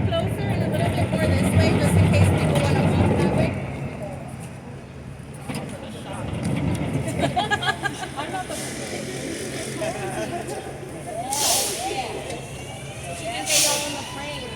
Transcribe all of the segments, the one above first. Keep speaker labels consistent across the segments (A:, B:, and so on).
A: closer and a little bit more this way, just in case people want to walk that way. I'm not the yeah. She can get y'all on the frame.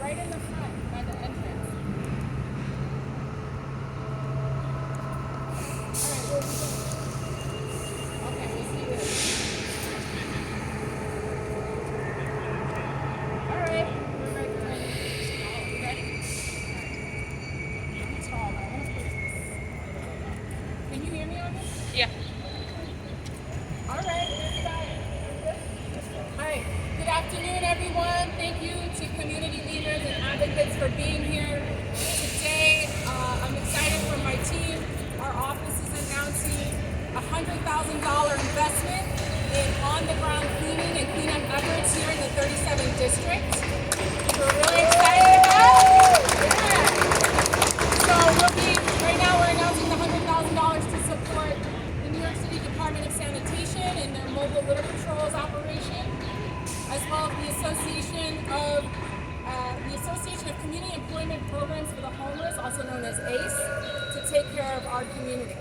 A: Right in the front by the entrance. All right, okay, we'll see you. All right, we're ready. You ready? I'm tall, but I want to push this. Can you hear me on this?
B: Yeah.
A: All right, let's try it. Hi, good afternoon, everyone. Thank you to community leaders and advocates for being here today. I'm excited for my team. Our office is announcing a $100,000 investment in on-the-ground cleaning and cleanup efforts here in the 37th district. We're really excited about it. Yeah. So right now we're announcing the $100,000 to support the New York City Department of Sanitation and their mobile litter patrols operation, as well as the Association of Community Employment Programs for the Homeless, also known as ACE, to take care of our community.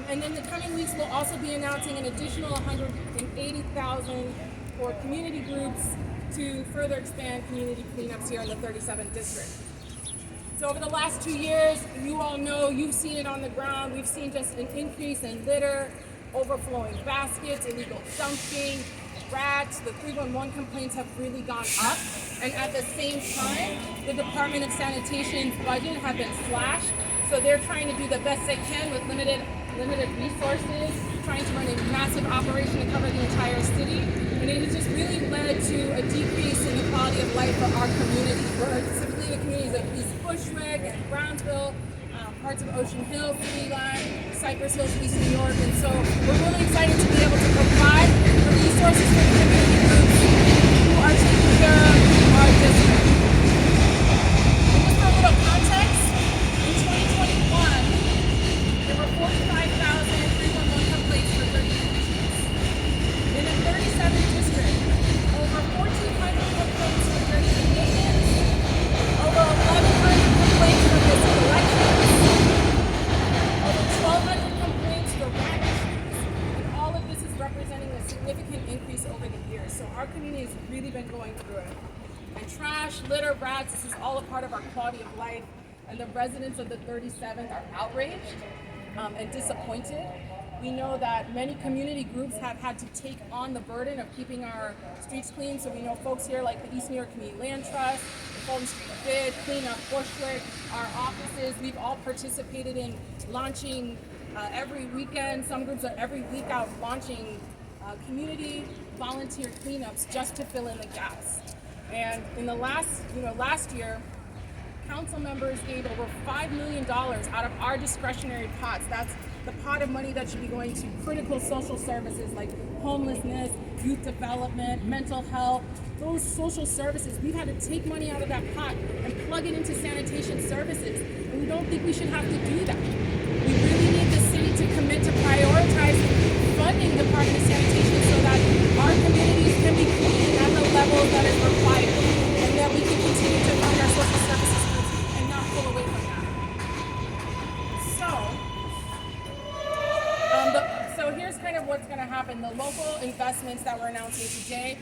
A: And in the coming weeks, we'll also be announcing an additional $180,000 for community groups to further expand community cleanups here in the 37th district. So over the last 2 years, you all know, you've seen it on the ground. We've seen just an increase in litter, overflowing baskets, illegal dumping, rats. The 311 complaints have really gone up. And at the same time, the Department of Sanitation's budget has been slashed. So they're trying to do the best they can with limited resources, trying to run a massive operation to cover the entire city. And it has just really led to a decrease in the quality of life for our community, specifically the communities of East Bushwick and Brownsville, parts of Ocean Hill, City Line, Cypress Hills, East New York. And so we're really excited to be able to provide the resources for the community groups who are taking care of our district. And just for a little context, in 2021, there were 45,311 complaints for 30 conditions. In the 37th district, over 1,400 complaints for 30 conditions, over 1,100 complaints for missing elections, over 1,200 complaints for rat issues, and all of this is representing a significant increase over the years. So our community has really been going through it. And trash, litter, rats, this is all a part of our quality of life, and the residents of the 37th are outraged and disappointed. We know that many community groups have had to take on the burden of keeping our streets clean. So we know folks here like the East New York Community Land Trust, the Fulton Street Bid, Clean Up Bushwick, our offices. We've all participated in launching every weekend. Some groups are every week out launching community volunteer cleanups just to fill in the gaps. And in the last year, council members gave over $5 million out of our discretionary pots. That's the pot of money that should be going to critical social services like homelessness, youth development, mental health, those social services. We've had to take money out of that pot and plug it into sanitation services. And we don't think we should have to do that. We really need the city to commit to prioritizing funding the Department of Sanitation so that our communities can be clean at the level that is required, and that we can continue to fund our social services and not pull away from that. So here's what's going to happen. The local investments that we're announcing today,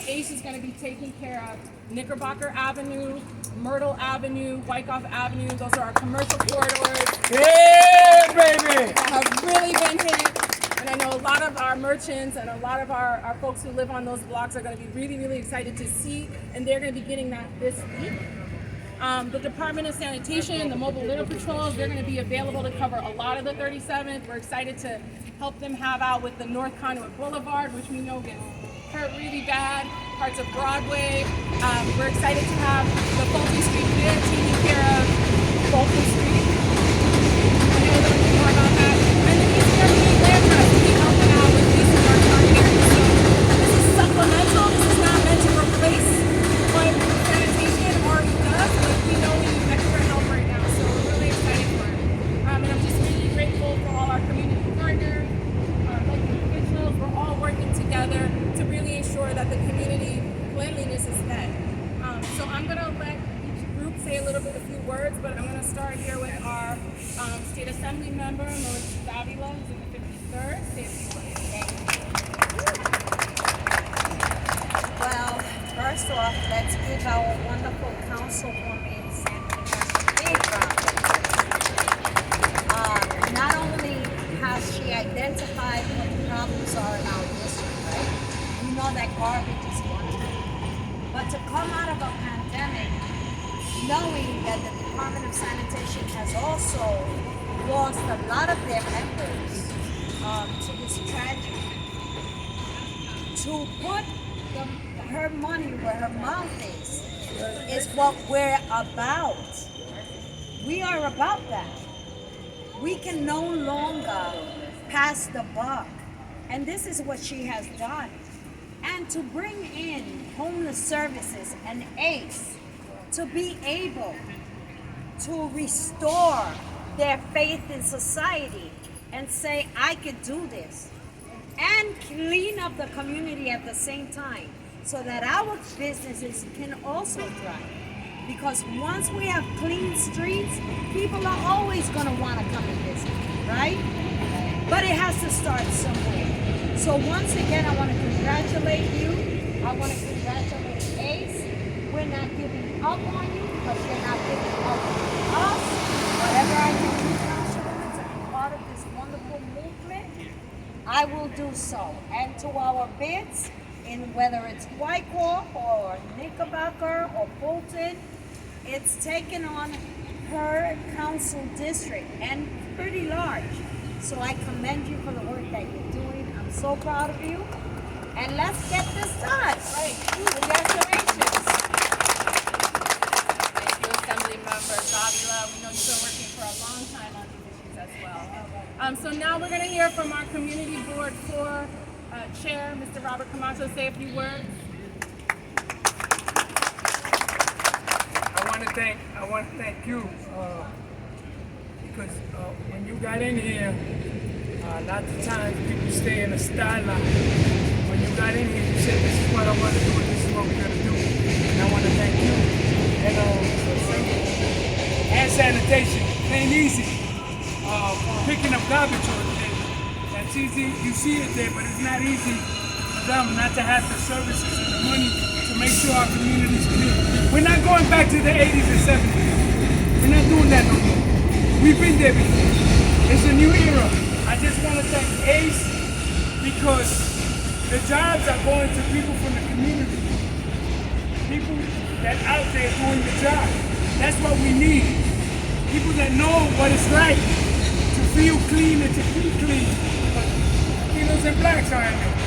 A: ACE is going to be taking care of Knickerbocker Avenue, Myrtle Avenue, Wyckoff Avenue. Those are our commercial corridors.
B: Yeah, baby!
A: That have really been hit. And I know a lot of our merchants and a lot of our folks who live on those blocks are going to be really, really excited to see, and they're going to be getting that this week. The Department of Sanitation, the Mobile Litter Patrols, they're going to be available to cover a lot of the 37th. We're excited to help them have out with the North Conduit Boulevard, which we know gets hurt really bad, parts of Broadway. We're excited to have the Fulton Street Pier taking care of Fulton Street. I know a little bit more about that. And then East Germany Land Trust to be helping out with leasing our target area. So this is supplemental. This is not meant to replace what sanitation already does, but we know we need extra help right now. So we're really excited for it. And I'm just really grateful for all our community partners, our local officials. We're all working together to really ensure that the community cleanliness is met. So I'm going to let each group say a few words, but I'm going to start here with our State Assembly member, Melissa Davila, who's in the 53rd. Say a few words.
C: Well, first off, let's give our wonderful councilwoman Sandra a big round of applause. Not only has she identified what the problems are in our district, right? We know that garbage is one of them. But to come out of a pandemic, knowing that the Department of Sanitation has also lost a lot of their members to this tragedy, to put her money where her mouth is what we're about. We are about that. We can no longer pass the buck. And this is what she has done. And to bring in homeless services and ACE to be able to restore their faith in society and say, I could do this, and clean up the community at the same time so that our businesses can also thrive. Because once we have clean streets, people are always going to want to come and visit, right? But it has to start somewhere. So once again, I want to congratulate you. I want to congratulate ACE. We're not giving up on you because you're not giving up on us. Whatever I can do, Councilwoman, to be part of this wonderful movement, I will do so. And to our bids, in whether it's Wyckoff or Knickerbocker or Fulton, it's taken on her council district and pretty large. So I commend you for the work that you're doing. I'm so proud of you. And let's get this done.
A: Right. Congratulations. Thank you, Assembly Member Davila. We know you've been working for a long time on these issues as well. So now we're going to hear from our Community Board 4 Chair, Mr. Robert Camacho, say a few words.
B: I want to thank you because when you got in here, lots of times people stay in a style line. When you got in here, you said, this is what I want to do and this is what we're going to do. And I want to thank you. And sanitation, it ain't easy. Picking up garbage all day. That's easy, you see it there, but it's not easy for them not to have the services and the money to make sure our community's clean. We're not going back to the 80s and 70s. We're not doing that no more. We've been there before. It's a new era. I just want to thank ACE because the jobs are going to people from the community. People that out there doing the job. That's what we need. People that know what it's like to feel clean and to keep clean. Latinos and blacks are in there.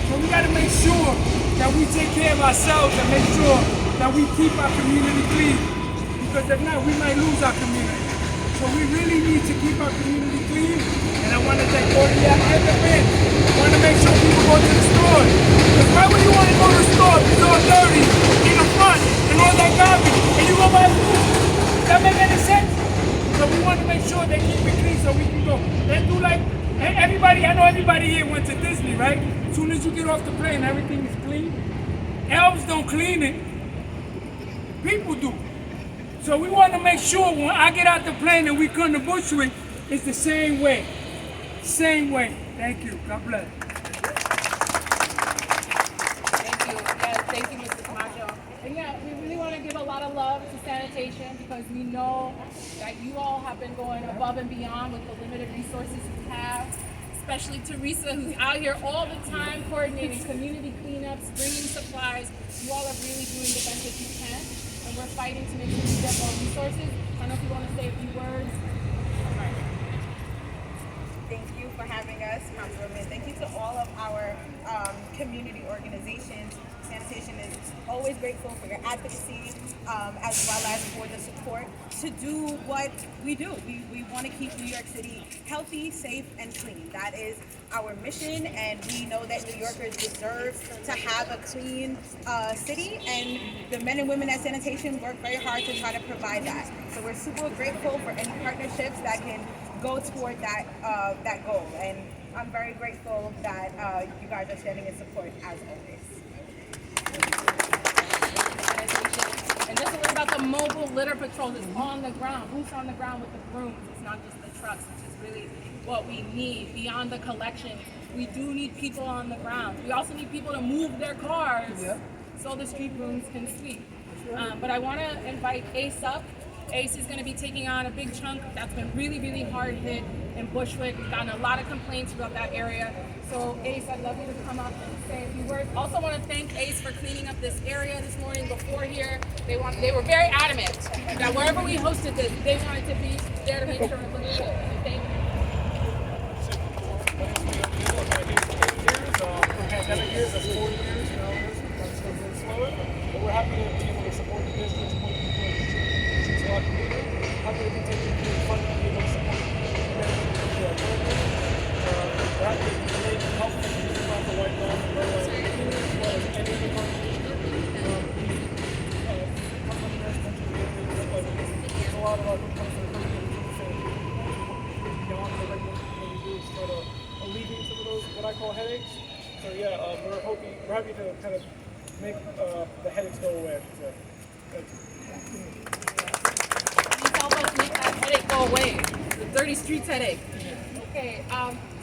B: So we got to make sure that we take care of ourselves and make sure that we keep our community clean. Because if not, we might lose our community. So we really need to keep our community clean. And I want to thank all of y'all and the men. I want to make sure people go to the store. Because why would you want to go to the store if it's all dirty in the front and all that garbage and you go buy food? Does that make any sense? So we want to make sure they keep it clean so we can go. Let's do like everybody, I know everybody here went to Disney, right? As soon as you get off the plane, everything is clean. Elves don't clean it. People do. So we want to make sure when I get out the plane and we come to Bushwick, it's the same way. Same way. Thank you. God bless.
A: Thank you. Yes, thank you, Mr. Camacho. And yeah, we really want to give a lot of love to sanitation because we know that you all have been going above and beyond with the limited resources you have. Especially Teresa, who's out here all the time coordinating community cleanups, bringing supplies. You all are really doing the best that you can, and we're fighting to make sure we get more resources. I don't know if you want to say a few words.
D: Thank you for having us, Councilwoman. Thank you to all of our community organizations. Sanitation is always grateful for your advocacy as well as for the support to do what we do. We want to keep New York City healthy, safe, and clean. That is our mission, and we know that New Yorkers deserve to have a clean city, and the men and women at sanitation work very hard to try to provide that. So we're super grateful for any partnerships that can go toward that goal, and I'm very grateful that you guys are standing in support as always.
A: And this is about the mobile litter patrol that's on the ground, boots on the ground with the brooms. It's not just the trucks, which is really what we need. Beyond the collection, we do need people on the ground. We also need people to move their cars so the street brooms can sweep. But I want to invite Ace up. Ace is going to be taking on a big chunk that's been really, really hard hit in Bushwick. We've gotten a lot of complaints about that area. So Ace, I'd love you to come up and say a few words. Also want to thank Ace for cleaning up this area this morning before here. They were very adamant that wherever we hosted this, they wanted to be there to make sure it looked good. So thank you.
E: Pandemic years, that's 4 years, that's a little slower. But we're happy to be able to support the business, support the people in our community. Happy to be taking fund to be able to support the we're happy to be able to help the community around the White Lawn and Broadway, as well as any of the contributions. There's a lot of our complaints that are coming in beyond the regular thing that we do is try to alleviate some of those, what I call headaches. So yeah, we're happy to kind of make the headaches go away. So,
A: Please help us make that headache go away. The dirty streets headache. Okay.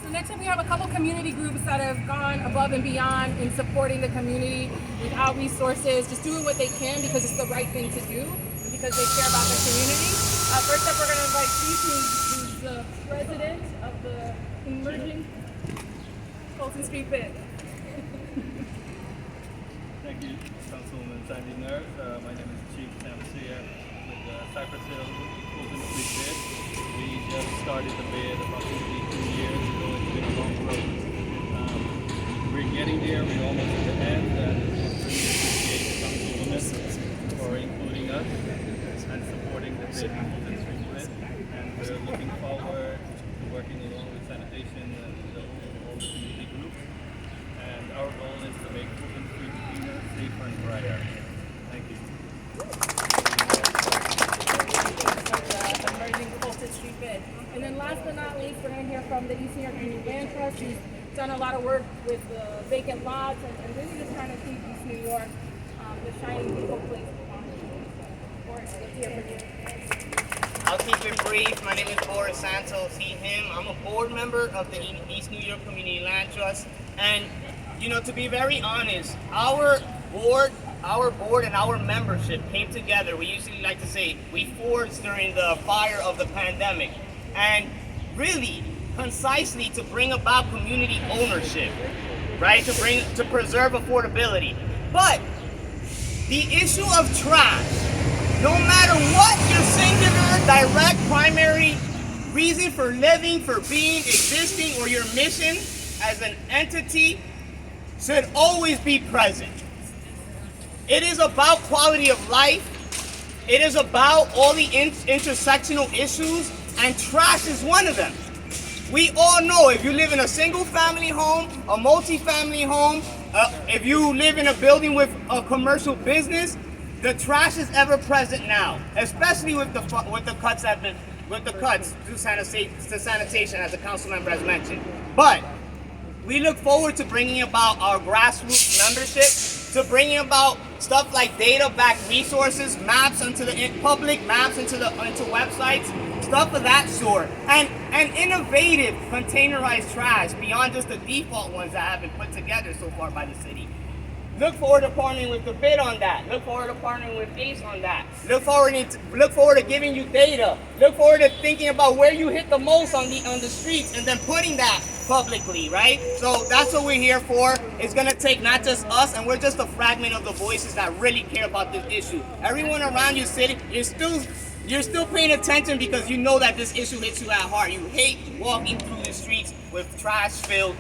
A: So next up we have a couple community groups that have gone above and beyond in supporting the community without resources, just doing what they can because it's the right thing to do and because they care about their community. First up we're going to invite Chief, who's the president of the emerging Colton Street Bid.
F: Thank you, Councilwoman Sandy Nurse. My name is Chief Samsia with Cypress Hill Colton Street Bid. We just started the bid approximately 2 years ago. It's been a long road. We're getting there. We're almost at the end, and we really appreciate the Councilwoman for including us and supporting the bid Colton Street Bid. And we're looking forward to working along with sanitation and all the community groups. And our goal is to make Colton Street cleaner, safer, and brighter. Thank you.
A: Emerging Colton Street Bid. And then last but not least, we're going to hear from the East New York Community Land Trust, who's done a lot of work with the vacant lots and really just trying to keep East New York the shining beautiful place. Let's hear from you.
G: I'll keep it brief. My name is Boris Santos, he, him. I'm a board member of the East New York Community Land Trust. And, you know, to be very honest, our board and our membership came together. We usually like to say we forged during the fire of the pandemic. And really, concisely to bring about community ownership, right? To preserve affordability. But the issue of trash, no matter what your singular, direct, primary reason for living, for being, existing, or your mission as an entity, should always be present. It is about quality of life. It is about all the intersectional issues, and trash is one of them. We all know if you live in a single family home, a multi-family home, if you live in a building with a commercial business, the trash is ever present now, especially with the cuts to sanitation, as the council member has mentioned. But we look forward to bringing about our grassroots membership, to bringing about stuff like data-backed resources, maps into the public, maps into websites, stuff of that sort, and innovative containerized trash beyond just the default ones that have been put together so far by the city. Look forward to partnering with the bid on that. Look forward to partnering with ACE on that. Look forward to giving you data. Look forward to thinking about where you hit the most on the streets and then putting that publicly, right? So that's what we're here for. It's gonna take not just us, and we're just a fragment of the voices that really care about this issue. Everyone around you sitting, you're still paying attention because you know that this issue hits you at heart. You hate walking through the streets with trash-filled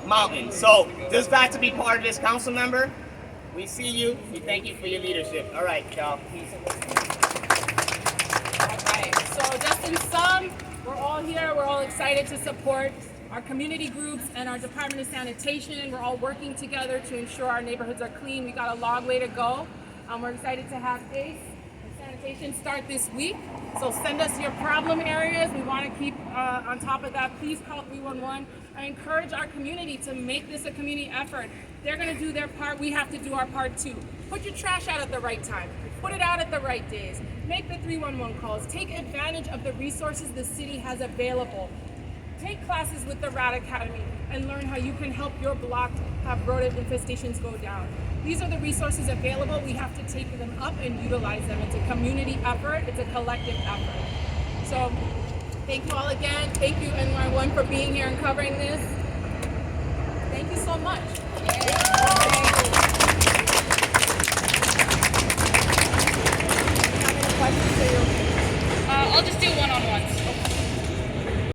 G: mountain. So just glad to be part of this, council member. We see you. We thank you for your leadership. All right, y'all. Peace.
A: All right. So just in sum, we're all here. We're all excited to support our community groups and our Department of Sanitation. We're all working together to ensure our neighborhoods are clean. We got a long way to go. We're excited to have ACE and sanitation start this week. So send us your problem areas. We want to keep on top of that. Please call 311. I encourage our community to make this a community effort. They're going to do their part. We have to do our part too. Put your trash out at the right time. Put it out at the right days. Make the 311 calls. Take advantage of the resources the city has available. Take classes with the RAD Academy and learn how you can help your block have rodent infestations go down. These are the resources available. We have to take them up and utilize them. It's a community effort. It's a collective effort. So thank you all again. Thank you, NY1, for being here and covering this. Thank you so much.
H: I'll just do one-on-ones.